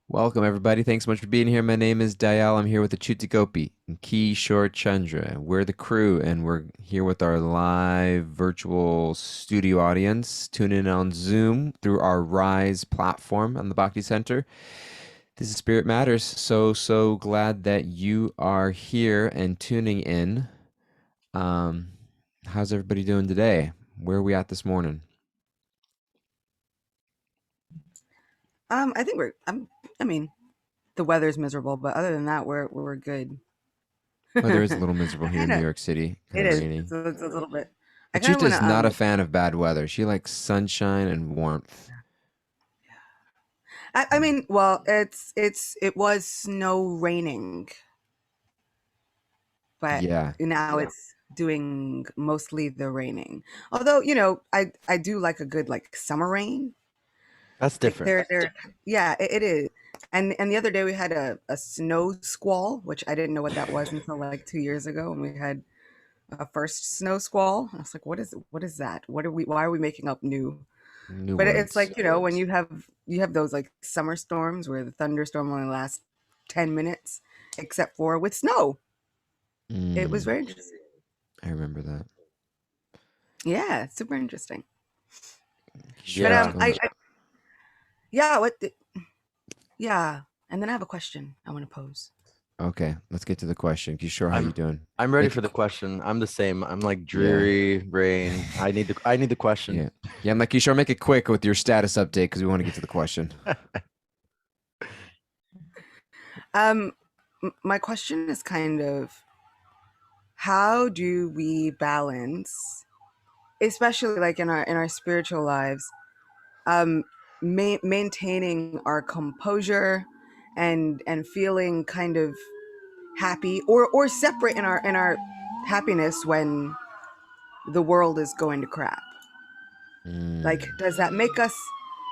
Welcome, everybody. Thanks so much for being here. My name is Dayal. I'm here with Acyuta and Kishor Chandra. We're the crew, and we're here with our live virtual studio audience. Tune in on Zoom through our Rise platform on the Bhakti Center. This is Spirit Matters. So glad that you are here and tuning in. Um, how's everybody doing today? Where are we at this morning? I think I mean, the weather's miserable, but other than that, we're good. Weather is a little miserable I here in kind New of York City, kind It of is. rainy. It's a little bit. I kind of Achuta want is to not a fan of bad weather. She likes sunshine and warmth. I mean, well, it was snow raining, but Yeah, now it's doing mostly the raining. Although, I do like a good like summer rain. That's Like different. yeah, it is. And the other day we had a snow squall, which I didn't know what that was until like 2 years ago when we had a first snow squall. I was like, what is that? Why are we making up new? new But it's words. like, when you have those like summer storms where the thunderstorm only lasts 10 minutes, except for with snow. It was Mm, very interesting. I remember that. Yeah, super interesting. But Sure, what's Yeah. going on? yeah, yeah. And then I have a question I want to pose. Okay, let's get to the question. Kishore, how you I'm doing? I'm ready Make for it. the question. I'm the same. I'm like Yeah, dreary rain. I need the question. yeah, yeah. I'm like Kishore. Make it quick with your status update because we want to get to the question. Um, my question is kind of, how do we balance, especially like in our spiritual lives, um, maintaining our composure and feeling kind of happy or separate in our happiness when the world is going to crap. Like, Mm, does that make us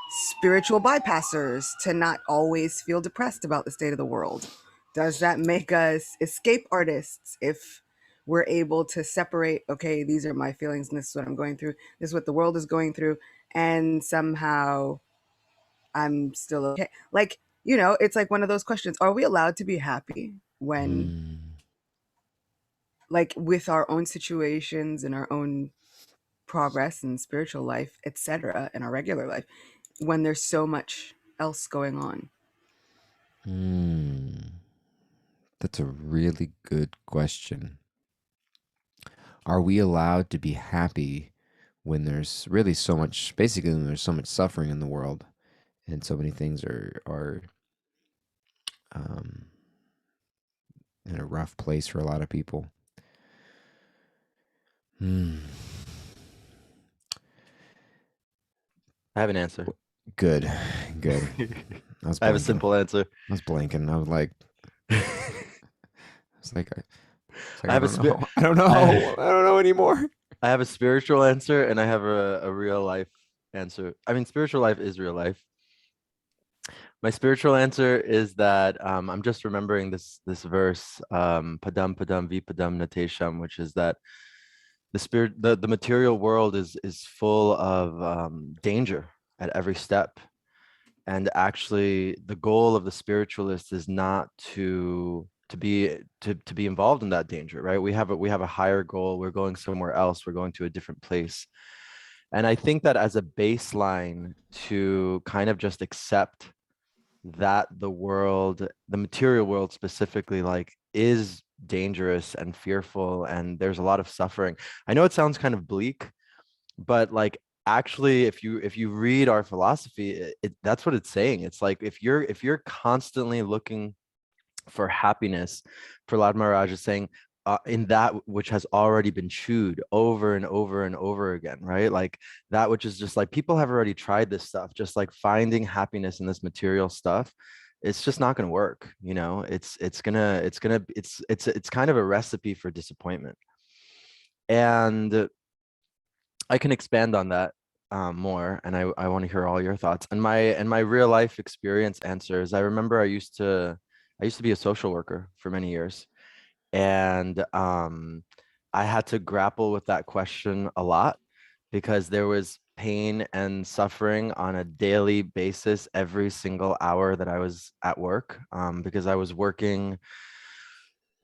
spiritual bypassers to not always feel depressed about the state of the world? Does that make us escape artists if we're able to separate, okay, these are my feelings and this is what I'm going through, this is what the world is going through, and somehow I'm still okay? Like, it's like one of those questions. Are we allowed to be happy when, mm, like, with our own situations and our own progress and spiritual life, etc., in our regular life, when there's so much else going on? mm. That's a really good question. Are we allowed to be happy when there's really so much, basically, when there's so much suffering in the world and so many things are um, in a rough place for a lot of people? Hmm. I have an answer. Good, good. I was I have a blanking. simple answer. I was blanking. I was like, it's like I I have a don't spirit. know. I don't know. I don't know anymore. I have a spiritual answer and I have a real life answer. I mean, spiritual life is real life. My spiritual answer is that I'm just remembering this verse, padam padam vipadam natesham, which is that the material world is full of danger at every step. And actually, the goal of the spiritualist is not to be involved in that danger, right? We have a higher goal. We're going somewhere else. We're going to a different place. And I think that as a baseline to kind of just accept that the material world specifically, like is dangerous and fearful, and there's a lot of suffering. I know it sounds kind of bleak, but like actually if you read our philosophy, that's what it's saying. It's like if you're constantly looking for happiness, Prahlad Maharaj is saying, in that which has already been chewed over and over and over again, right? Like that which is just like people have already tried this stuff, just like finding happiness in this material stuff. It's just not going to work, it's kind of a recipe for disappointment. And I can expand on that more, and I want to hear all your thoughts. And my real life experience answers. I remember I used to be a social worker for many years, and I had to grapple with that question a lot because there was pain and suffering on a daily basis every single hour that I was at work, because I was working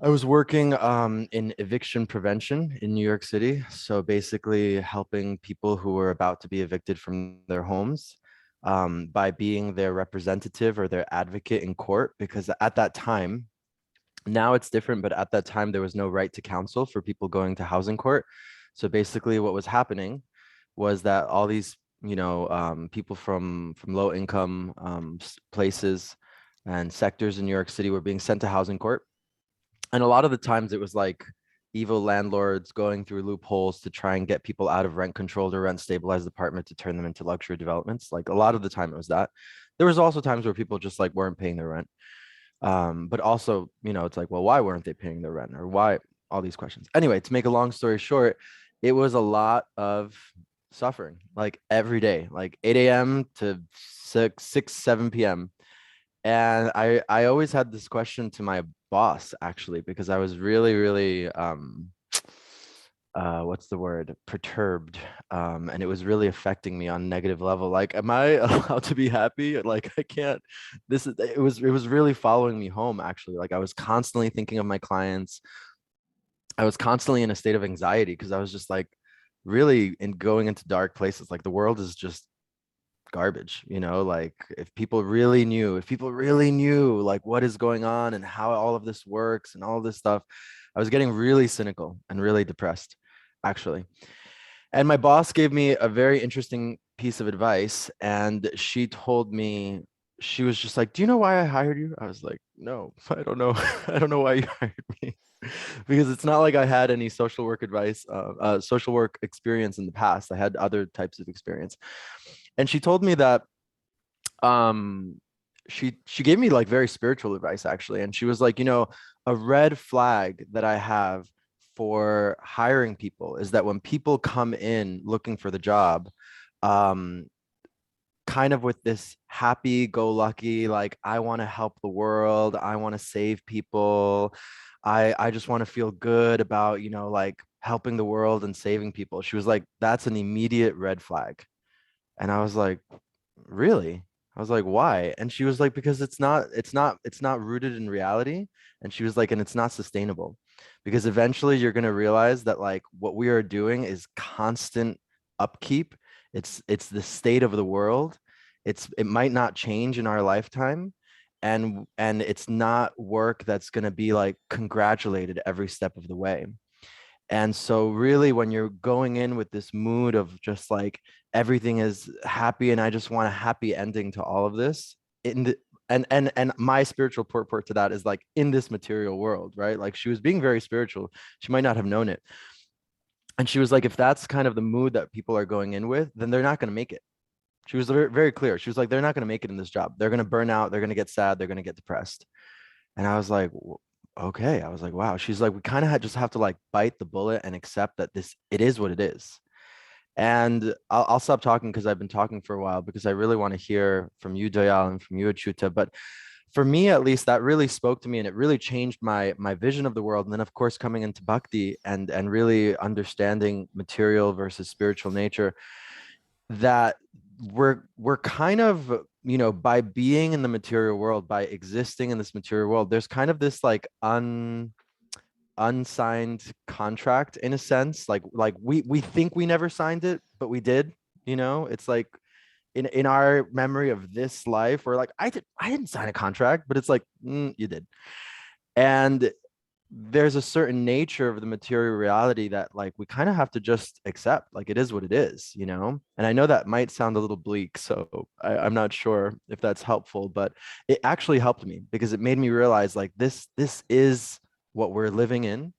in eviction prevention in New York City. So basically helping people who were about to be evicted from their homes, by being their representative or their advocate in court. Because at that time, now it's different, but at that time there was no right to counsel for people going to housing court. So basically what was happening was that all these, people from low income places and sectors in New York City were being sent to housing court. And a lot of the times it was like evil landlords going through loopholes to try and get people out of rent controlled or rent stabilized apartment to turn them into luxury developments. Like a lot of the time it was that. There was also times where people just like weren't paying their rent. But also, it's like, well, why weren't they paying their rent, or why, all these questions. Anyway, to make a long story short, it was a lot of suffering, like every day, like 8 a.m. to 7 p.m. And I always had this question to my boss, actually, because I was really, really what's the word, perturbed, and it was really affecting me on a negative level. Like, am I allowed to be happy? Like, I can't. This is it was really following me home, actually. Like, I was constantly thinking of my clients. I was constantly in a state of anxiety because I was just like really in going into dark places. Like, the world is just garbage, like if people really knew like what is going on and how all of this works and all this stuff. I was getting really cynical and really depressed, actually. And my boss gave me a very interesting piece of advice, and she told me, she was just like, do you know why I hired you? I was like, no, I don't know. I don't know why you hired me. Because it's not like I had any social work advice, social work experience in the past. I had other types of experience. And she told me that um she gave me like very spiritual advice, actually. And she was like, a red flag that I have for hiring people is that when people come in looking for the job, um kind of with this happy go lucky, like, I want to help the world, I want to save people, I just want to feel good about, like helping the world and saving people. She was like, that's an immediate red flag. And I was like, really? I was like, why? And she was like, because it's not rooted in reality. And she was like, and it's not sustainable, because eventually you're going to realize that like what we are doing is constant upkeep. It's the state of the world. It might not change in our lifetime. And it's not work that's going to be like congratulated every step of the way. And so really when you're going in with this mood of just like everything is happy and I just want a happy ending to all of this, in the and my spiritual purport to that is like in this material world, right? Like, she was being very spiritual. She might not have known it. And she was like, if that's kind of the mood that people are going in with, then they're not going to make it. She was very, very clear. She was like, they're not going to make it in this job. They're going to burn out. They're going to get sad. They're going to get depressed. And I was like, okay. I was like, wow. She's like, we kind of just have to like bite the bullet and accept that it is what it is. And I'll stop talking because I've been talking for a while, because I really want to hear from you, Dayal, and from you, Acyuta. But for me, at least, that really spoke to me, and it really changed my vision of the world. And then, of course, coming into bhakti and really understanding material versus spiritual nature, that we're kind of, by being in the material world, by existing in this material world, there's kind of this like unsigned contract, in a sense. Like we think we never signed it, but we did. It's like in our memory of this life, we're like, I didn't sign a contract, but it's like, you did. And there's a certain nature of the material reality that like we kind of have to just accept, like it is what it is. And I know that might sound a little bleak, so I'm not sure if that's helpful, but it actually helped me because it made me realize like this is what we're living in,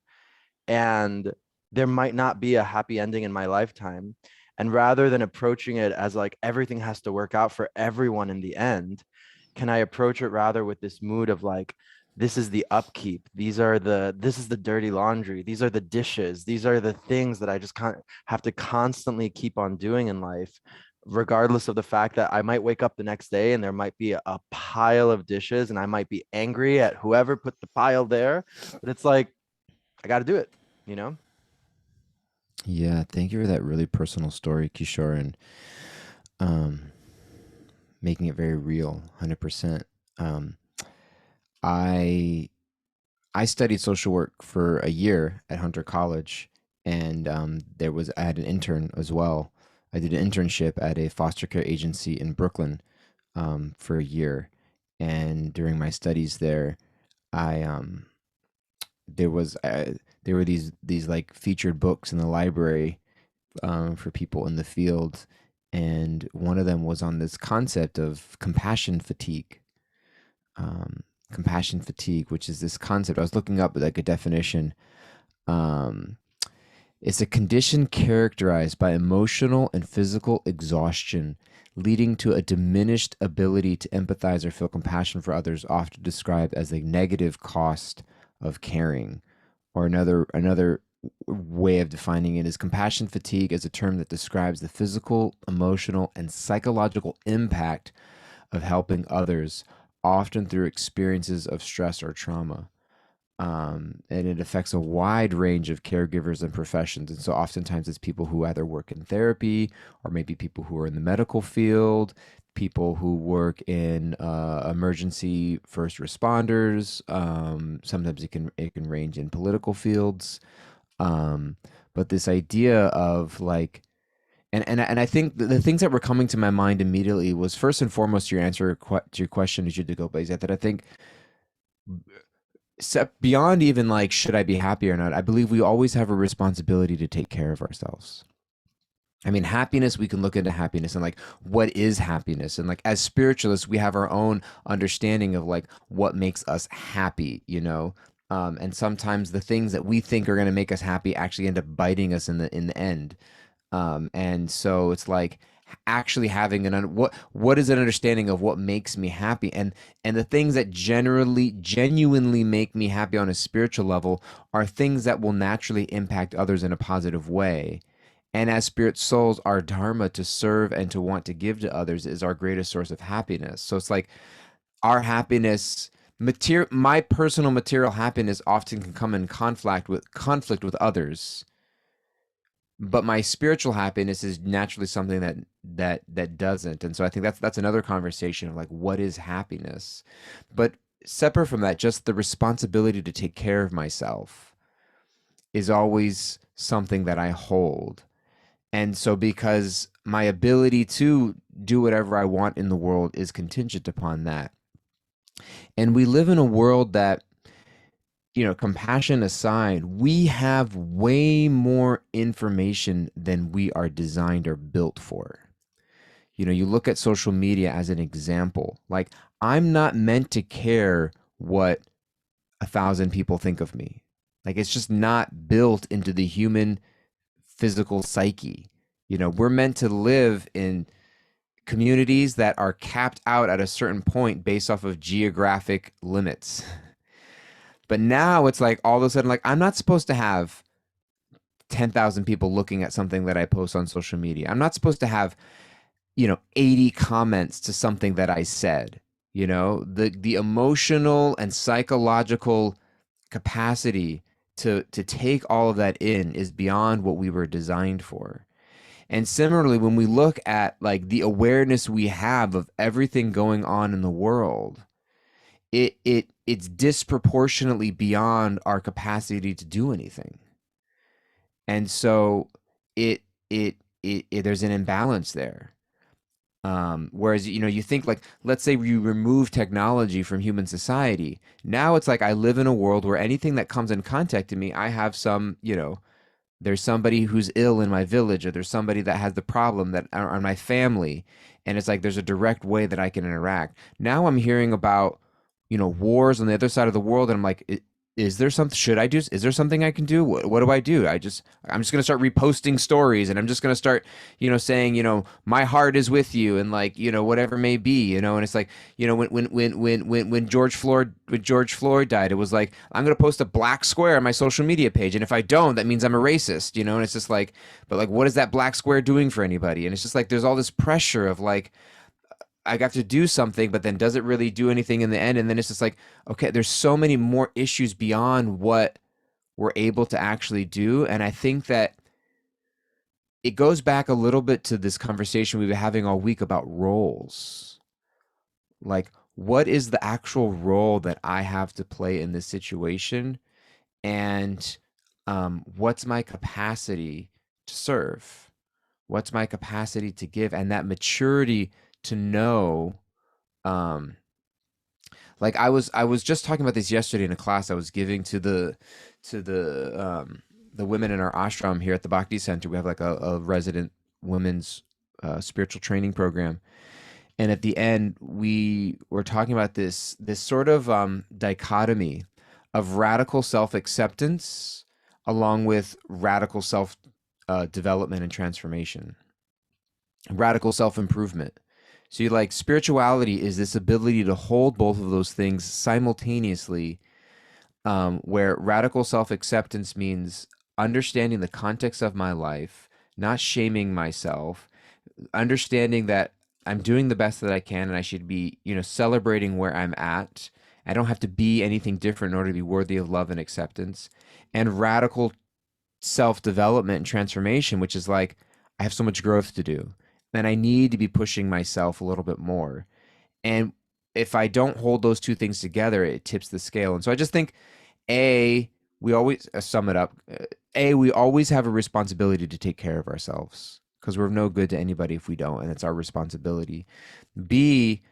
and there might not be a happy ending in my lifetime. And rather than approaching it as like everything has to work out for everyone in the end, can I approach it rather with this mood of like, this is the upkeep, this is the dirty laundry, these are the dishes, these are the things that I just can't have to constantly keep on doing in life, regardless of the fact that I might wake up the next day and there might be a pile of dishes and I might be angry at whoever put the pile there. But it's like, I got to do it, you know? Yeah, thank you for that really personal story, Kishore, and um, making it very real, 100%. Um, I I studied social work for a year at Hunter College, and I had an intern as well. I did an internship at a foster care agency in Brooklyn for a year, and during my studies there, I there was there were these like featured books in the library for people in the field, and one of them was on this concept of compassion fatigue. Um, Compassion fatigue, which is this concept. I was looking up like a definition. Um, it's a condition characterized by emotional and physical exhaustion, leading to a diminished ability to empathize or feel compassion for others, often described as a negative cost of caring. Or another way of defining it is compassion fatigue as a term that describes the physical, emotional, and psychological impact of helping others, often through experiences of stress or trauma. And it affects a wide range of caregivers and professions. And so oftentimes it's people who either work in therapy or maybe people who are in the medical field, people who work in emergency first responders. Sometimes it can range in political fields. Um, but this idea of like, and I think the things that were coming to my mind immediately was first and foremost your answer to your question, as you to go, is that I think beyond even like should I be happy or not, I believe we always have a responsibility to take care of ourselves. I mean, happiness, we can look into happiness and like what is happiness? And like as spiritualists, we have our own understanding of like what makes us happy, you know? And sometimes the things that we think are going to make us happy actually end up biting us in the end. And so it's like actually having what is an understanding of what makes me happy, and the things that generally genuinely make me happy on a spiritual level are things that will naturally impact others in a positive way. And as spirit souls, our dharma to serve and to want to give to others is our greatest source of happiness. So it's like our happiness, my personal material happiness often can come in conflict with others, but my spiritual happiness is naturally something that doesn't. And so I think that's another conversation of like what is happiness. But separate from that, just the responsibility to take care of myself is always something that I hold. And so because my ability to do whatever I want in the world is contingent upon that, and we live in a world that, compassion aside, we have way more information than we are designed or built for. You look at social media as an example. Like, I'm not meant to care what 1,000 people think of me. Like, it's just not built into the human physical psyche. We're meant to live in communities that are capped out at a certain point based off of geographic limits. But now it's like all of a sudden, like, I'm not supposed to have 10,000 people looking at something that I post on social media. I'm not supposed to have, 80 comments to something that I said. The emotional and psychological capacity to take all of that in is beyond what we were designed for. And similarly, when we look at like the awareness we have of everything going on in the world, it's disproportionately beyond our capacity to do anything. And so it there's an imbalance there. Whereas, you think like, let's say you remove technology from human society. Now it's like I live in a world where anything that comes in contact to me, I have some, there's somebody who's ill in my village, or there's somebody that has the problem that are my family. And it's like there's a direct way that I can interact. Now I'm hearing about, wars on the other side of the world, and I'm like, is there something should I do? Is there something I can do? What do I do? I'm just gonna start reposting stories, and I'm just gonna start, saying, my heart is with you, and like, whatever may be, and it's like, when George Floyd died, it was like, I'm gonna post a black square on my social media page, and if I don't, that means I'm a racist, and it's just like, but like, what is that black square doing for anybody? And it's just like there's all this pressure of like, I got to do something, but then does it really do anything in the end? And then it's just like, okay, there's so many more issues beyond what we're able to actually do. And I think that it goes back a little bit to this conversation we've been having all week about roles. Like, what is the actual role that I have to play in this situation? And what's my capacity to serve? What's my capacity to give? And that maturity to know, um, like I was just talking about this yesterday in a class I was giving to the women in our ashram here at the Bhakti Center. We have like a resident women's spiritual training program. And at the end, we were talking about this sort of dichotomy of radical self acceptance along with radical self development and transformation, radical self improvement. So you like spirituality is this ability to hold both of those things simultaneously, where radical self acceptance means understanding the context of my life, not shaming myself, understanding that I'm doing the best that I can and I should be, celebrating where I'm at. I don't have to be anything different in order to be worthy of love and acceptance. And radical self development and transformation, which is like, I have so much growth to do and I need to be pushing myself a little bit more. And if I don't hold those two things together, it tips the scale. And so I just think, A, we always sum it up. A, we always have a responsibility to take care of ourselves because we're of no good to anybody if we don't, and it's our responsibility. B,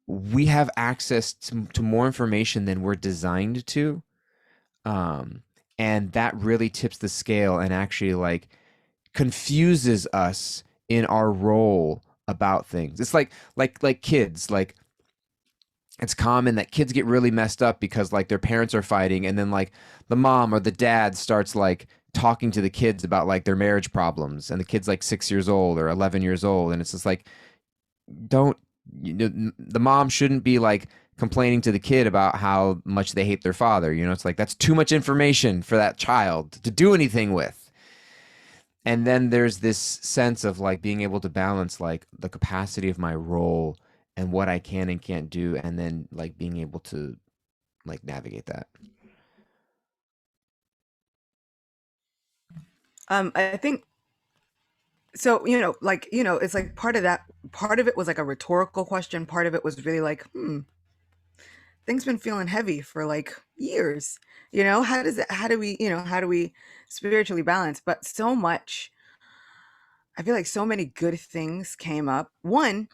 we have access to more information than we're designed to. Um, and that really tips the scale and actually like confuses us in our role about things. It's like kids, like it's common that kids get really messed up because like their parents are fighting and then like the mom or the dad starts like talking to the kids about like their marriage problems and the kid's like 6 years old or 11 years old and it's just like don't the mom shouldn't be like complaining to the kid about how much they hate their father. It's like that's too much information for that child to do anything with. And then there's this sense of like being able to balance like the capacity of my role and what I can and can't do, and then like being able to like navigate that. I think so. It's like part of that. Part of it was like a rhetorical question. Part of it was really like, things been feeling heavy for like years. How does it? How do we? How do we spiritually balance? But so much. I feel like so many good things came up. One,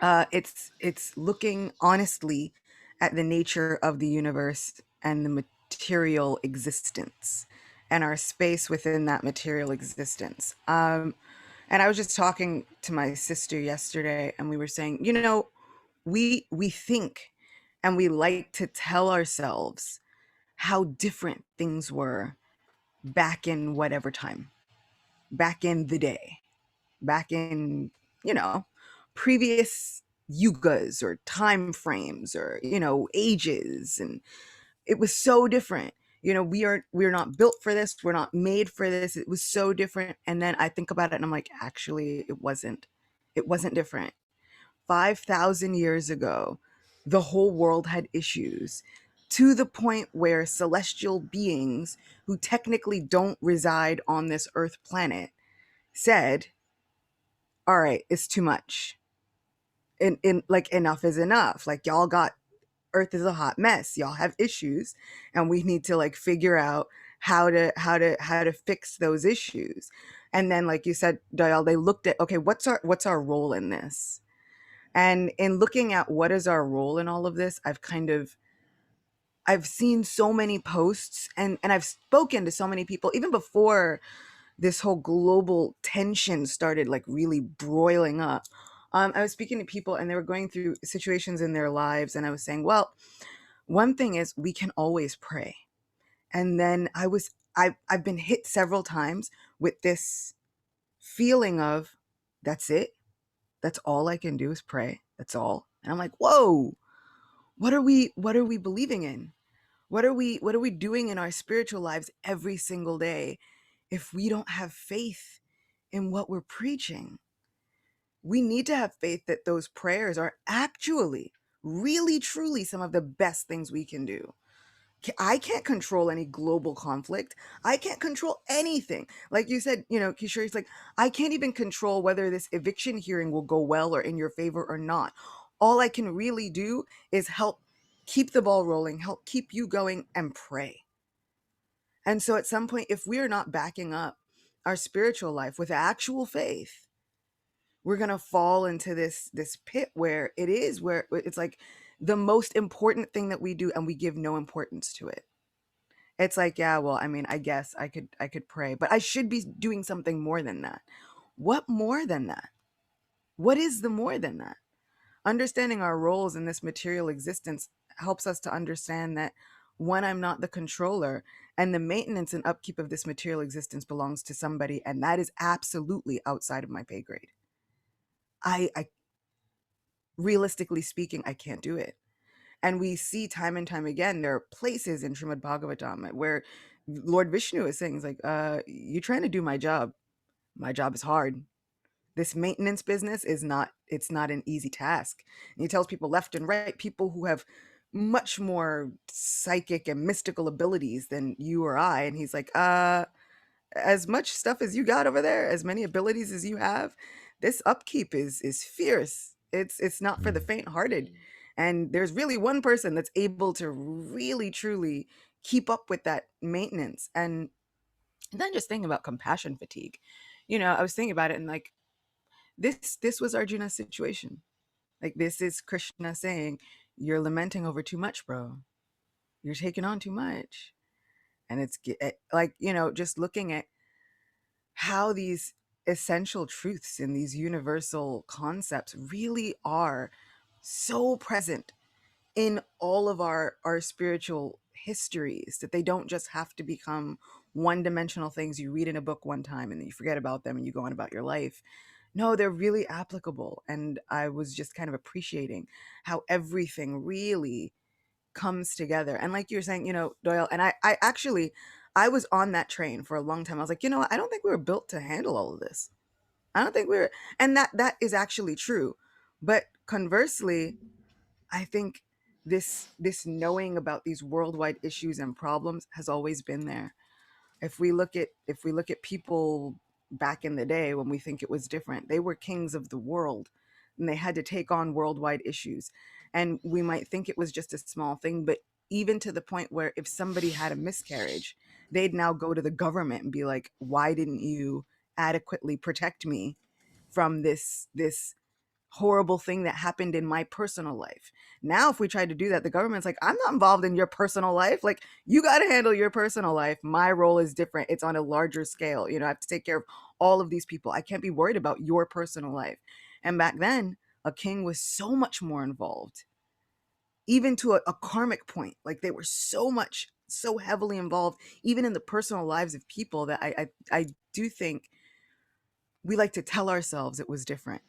it's looking honestly at the nature of the universe and the material existence and our space within that material existence. And I was just talking to my sister yesterday, and we were saying, we think and we like to tell ourselves how different things were back in whatever time, back in the day, back in, you know, previous yugas or time frames or, ages. And it was so different. We're not built for this. We're not made for this. It was so different. And then I think about it and I'm like, actually, it wasn't. It wasn't different. 5,000 years ago, the whole world had issues to the point where celestial beings who technically don't reside on this earth planet said, all right, it's too much. In like enough is enough. Like y'all got earth is a hot mess. Y'all have issues and we need to like figure out how to fix those issues. And then like you said, Dayal, they looked at, okay, what's our role in this? And in looking at what is our role in all of this, I've seen so many posts and I've spoken to so many people even before this whole global tension started like really broiling up. I was speaking to people and they were going through situations in their lives, and I was saying, well, one thing is we can always pray. And then I've been hit several times with this feeling of that's it. That's all I can do is pray. That's all. And I'm like, whoa, what are we believing in? What are we doing in our spiritual lives every single day if we don't have faith in what we're preaching? We need to have faith that those prayers are actually really truly some of the best things we can do. I can't control any global conflict. I can't control anything. Like you said, Kishore, it's like, I can't even control whether this eviction hearing will go well or in your favor or not. All I can really do is help keep the ball rolling, help keep you going, and pray. And so at some point, if we are not backing up our spiritual life with actual faith, we're going to fall into this pit where it's like the most important thing that we do and we give no importance to it. It's like, yeah, well, I mean, I guess I could pray, but I should be doing something more than that. What more than that? What is the more than that? Understanding our roles in this material existence helps us to understand that, one, I'm not the controller, and the maintenance and upkeep of this material existence belongs to somebody, and that is absolutely outside of my pay grade. I realistically speaking, I can't do it. And we see time and time again, there are places in Srimad Bhagavatam where Lord Vishnu is saying, he's like, you're trying to do my job. My job is hard. This maintenance business it's not an easy task. And he tells people left and right, people who have much more psychic and mystical abilities than you or I. And he's like, as much stuff as you got over there, as many abilities as you have, this upkeep is fierce. It's not for the faint-hearted. And there's really one person that's able to really truly keep up with that maintenance. And then just thinking about compassion fatigue. I was thinking about it, and like, this was Arjuna's situation. Like, this is Krishna saying, you're lamenting over too much, bro. You're taking on too much. And it's like, just looking at how these essential truths and these universal concepts really are so present in all of our spiritual histories, that they don't just have to become one-dimensional things you read in a book one time and then you forget about them and you go on about your life. No, they're really applicable. And I was just kind of appreciating how everything really comes together. And like you were saying, Doyle, and I actually, I was on that train for a long time. I was like, what? I don't think we were built to handle all of this. I don't think we were. And that is actually true. But conversely, I think this knowing about these worldwide issues and problems has always been there. If we look at people back in the day, when we think it was different, they were kings of the world and they had to take on worldwide issues. And we might think it was just a small thing, but even to the point where if somebody had a miscarriage, they'd now go to the government and be like, why didn't you adequately protect me from this horrible thing that happened in my personal life? Now, if we tried to do that, the government's like, I'm not involved in your personal life. Like, you got to handle your personal life. My role is different. It's on a larger scale. I have to take care of all of these people. I can't be worried about your personal life. And back then, a king was so much more involved, even to a karmic point. Like, they were so heavily involved, even in the personal lives of people, that I do think we like to tell ourselves it was different,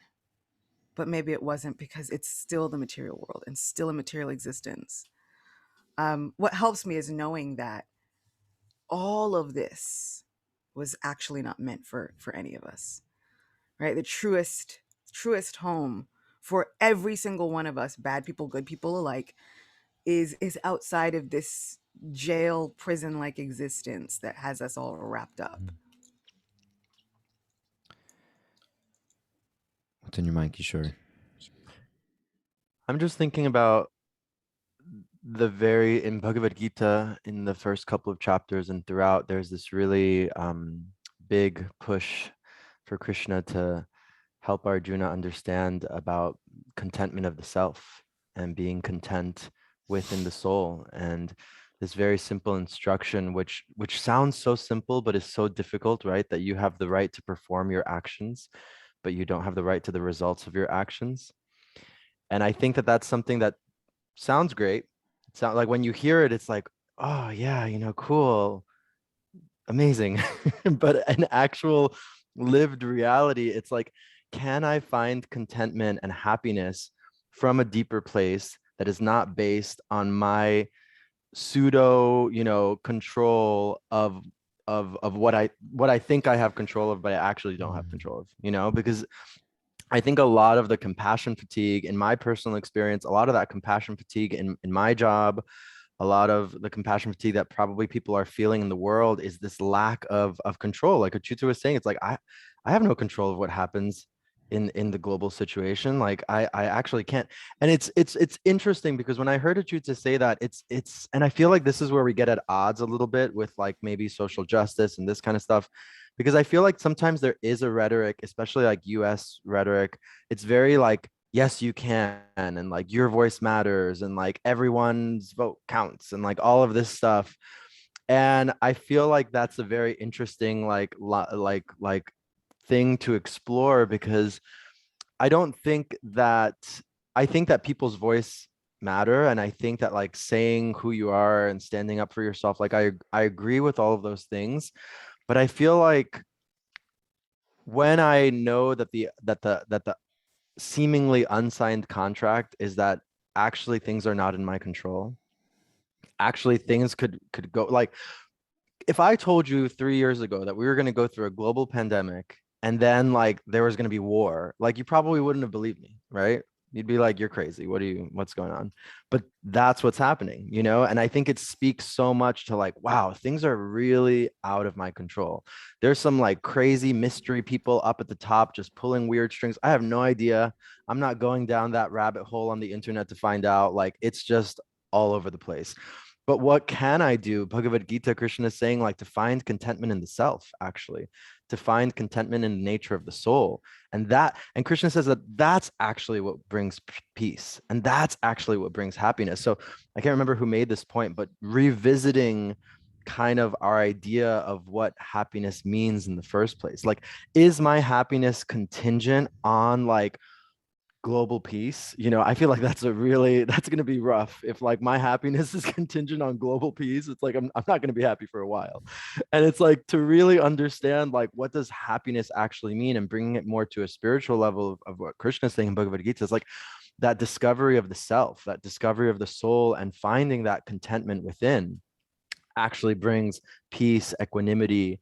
but maybe it wasn't, because it's still the material world and still a material existence. What helps me is knowing that all of this was actually not meant for any of us, right? The truest home for every single one of us, bad people, good people alike, is outside of this jail prison like existence that has us all wrapped up. What's in your mind, Kishore? I'm just thinking about in Bhagavad Gita, in the first couple of chapters and throughout, there's this really big push for Krishna to help Arjuna understand about contentment of the self and being content within the soul. And this very simple instruction, which sounds so simple but is so difficult, right? That you have the right to perform your actions, but you don't have the right to the results of your actions. And I think that that's something that sounds great. It sounds like when you hear it, it's like, oh yeah, cool, amazing. But an actual lived reality, it's like, can I find contentment and happiness from a deeper place that is not based on my pseudo, control of what I think I have control of, but I actually don't have control of, because I think a lot of the compassion fatigue in my personal experience, a lot of that compassion fatigue in my job, a lot of the compassion fatigue that probably people are feeling in the world is this lack of control. Like Achuta was saying, it's like I have no control of what happens in the global situation. Like I actually can't. And it's interesting because when I heard Achuta say that, it's and I feel like this is where we get at odds a little bit with like maybe social justice and this kind of stuff, because I feel like sometimes there is a rhetoric, especially like US rhetoric. It's very like, yes, you can, and like your voice matters, and like everyone's vote counts, and like all of this stuff. And I feel like that's a very interesting like thing to explore, because I don't think that I think that people's voice matter, and I think that like saying who you are and standing up for yourself, like I agree with all of those things. But I feel like when I know that the seemingly unsigned contract is that actually things are not in my control. Actually, things could go like, if I told you 3 years ago that we were going to go through a global pandemic and then like there was going to be war, like you probably wouldn't have believed me, right? You'd be like, you're crazy. What's going on? But that's what's happening, you know? And I think it speaks so much to like, wow, things are really out of my control. There's some like crazy mystery people up at the top just pulling weird strings. I have no idea. I'm not going down that rabbit hole on the internet to find out. Like, it's just all over the place. But what can I do? Bhagavad Gita, Krishna is saying, like, to find contentment in the self, actually, to find contentment in the nature of the soul. And Krishna says that that's actually what brings peace. And that's actually what brings happiness. So I can't remember who made this point, but revisiting kind of our idea of what happiness means in the first place. Like, is my happiness contingent on like global peace? You know, I feel like that's going to be rough if like my happiness is contingent on global peace. It's like I'm not going to be happy for a while. And it's like to really understand like what does happiness actually mean, and bringing it more to a spiritual level of what Krishna is saying in Bhagavad Gita is like that discovery of the self, that discovery of the soul, and finding that contentment within actually brings peace, equanimity,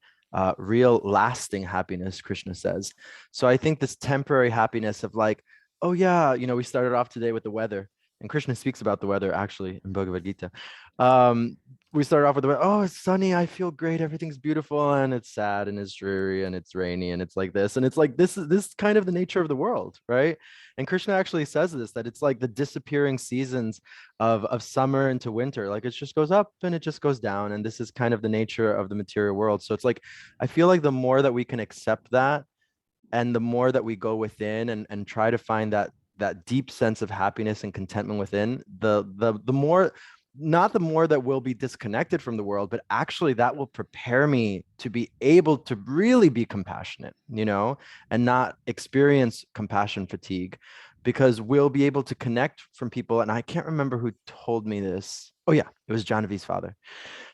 real lasting happiness, Krishna says. So I think this temporary happiness of like, oh yeah, you know, we started off today with the weather, and Krishna speaks about the weather actually in Bhagavad Gita. Um, we started off with the weather. Oh, it's sunny. I feel great. Everything's beautiful, and it's sad, and it's dreary, and it's rainy, and it's like this, and it's like this is kind of the nature of the world, right? And Krishna actually says this, that it's like the disappearing seasons of summer into winter. Like it just goes up and it just goes down, and this is kind of the nature of the material world. So it's like I feel like the more that we can accept that, and the more that we go within and try to find that deep sense of happiness and contentment within, the more, not the more that we'll be disconnected from the world, but actually that will prepare me to be able to really be compassionate, you know, and not experience compassion fatigue, because we'll be able to connect from people. And I can't remember who told me this. Oh yeah, it was Janavi's father.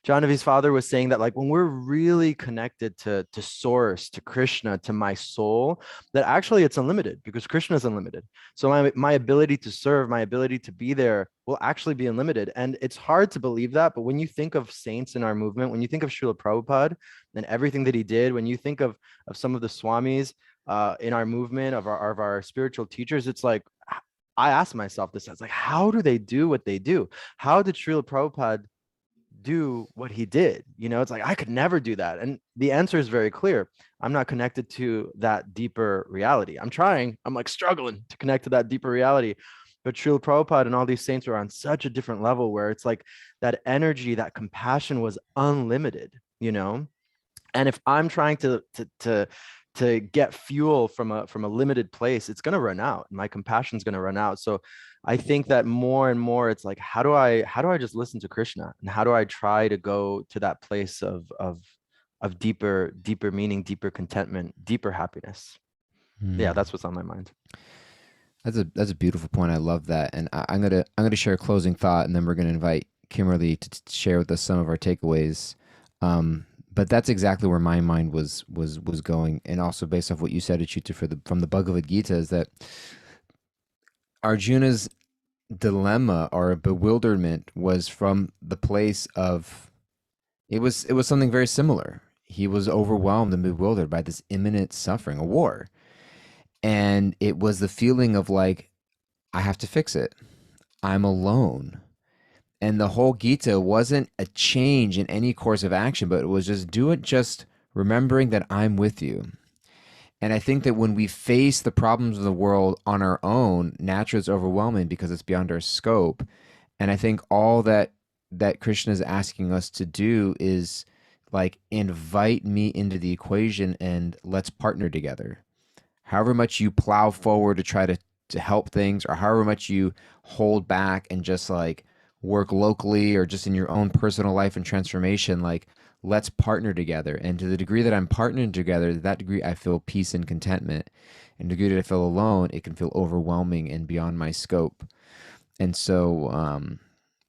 Janavi's father was saying that like when we're really connected to source, to Krishna, to my soul, that actually it's unlimited, because Krishna is unlimited. So my ability to serve, my ability to be there will actually be unlimited. And it's hard to believe that, but when you think of saints in our movement, when you think of Srila Prabhupada and everything that he did, when you think of some of the swamis in our movement, of our spiritual teachers, it's like I ask myself this. I was like, how do they do what they do? How did Srila Prabhupada do what he did? You know, it's like I could never do that. And the answer is very clear. I'm not connected to that deeper reality. I'm trying. I'm like struggling to connect to that deeper reality. But Srila Prabhupada and all these saints are on such a different level, where it's like that energy, that compassion was unlimited, you know? And if I'm trying to get fuel from a limited place, it's going to run out. My compassion's going to run out. So I think that more and more it's like, how do I just listen to Krishna, and how do I try to go to that place of deeper meaning, deeper contentment, deeper happiness? Yeah, Hmm. that's what's on my mind. That's a beautiful point. I love that, and I'm gonna share a closing thought, and then we're gonna invite Kimberly to share with us some of our takeaways. But that's exactly where my mind was going, and also based off what you said, Achyuta, from the Bhagavad Gita, is that Arjuna's dilemma or bewilderment was from the place of it was something very similar. He was overwhelmed and bewildered by this imminent suffering, a war, and it was the feeling of like I have to fix it. I'm alone. And the whole Gita wasn't a change in any course of action, but it was just do it, just remembering that I'm with you. And I think that when we face the problems of the world on our own, naturally it's overwhelming because it's beyond our scope. And I think all that Krishna is asking us to do is like invite me into the equation and let's partner together. However much you plow forward to try to help things, or however much you hold back and just like work locally or just in your own personal life and transformation, like let's partner together. And to the degree that I'm partnering together, to that degree I feel peace and contentment. And the degree that I feel alone, it can feel overwhelming and beyond my scope. And so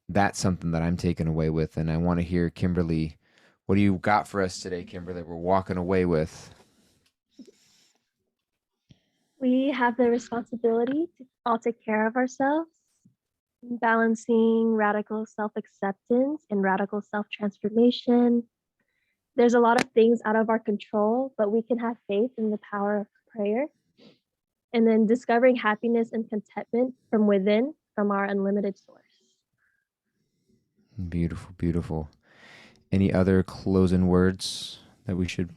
that's something that I'm taking away with. And I want to hear Kimberly, what do you got for us today, Kimberly? We're walking away with. We have the responsibility to all take care of ourselves, balancing radical self acceptance and radical self transformation. There's a lot of things out of our control, but we can have faith in the power of prayer. And then discovering happiness and contentment from within, from our unlimited source. Beautiful, beautiful. Any other closing words that we should?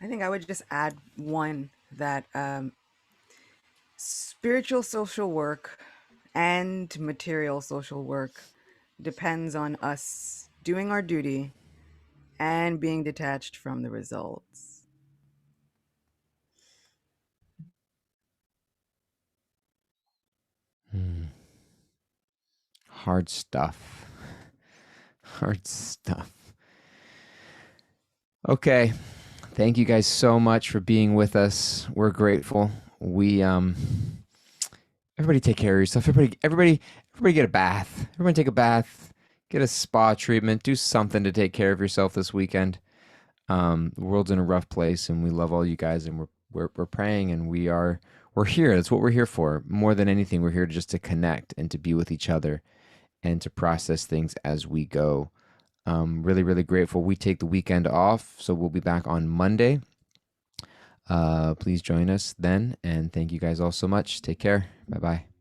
I think I would just add one that spiritual social work and material social work depends on us doing our duty and being detached from the results. Hard stuff. Hard stuff. Okay. Thank you guys so much for being with us. We're grateful. We everybody take care of yourself. Everybody get a bath. Everyone take a bath. Get a spa treatment. Do something to take care of yourself this weekend. The world's in a rough place, and we love all you guys, and we're praying, and we're here. That's what we're here for. More than anything, we're here just to connect and to be with each other and to process things as we go. Really, really grateful. We take the weekend off, so we'll be back on Monday. Please join us then, and thank you guys all so much. Take care. Bye bye.